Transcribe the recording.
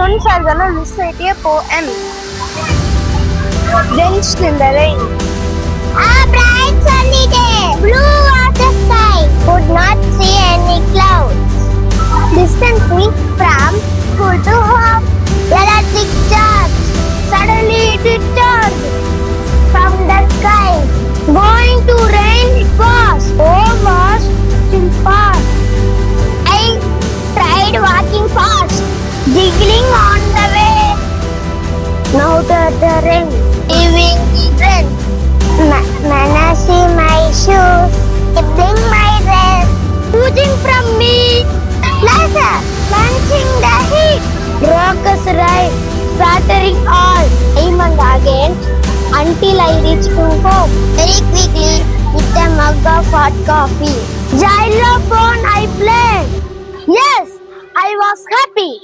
students are gonna recite a poem. Drenched in the rain. A bright sunny day, blue of the sky, could not see any clouds. Distantly from school to home, electric charge. Suddenly it returned from the sky. Going to rain it was. Oh, was still fast. I tried walking fast, jiggling on the way. Now the rain, leaving the rain. Managing my shoes, keeping my dress, oozing from me. Later, punching the heat, rockers ride, splattering all. Time and again until I reach to home. Very quickly with a mug of hot coffee. Xylophone I played. Yes, I was happy.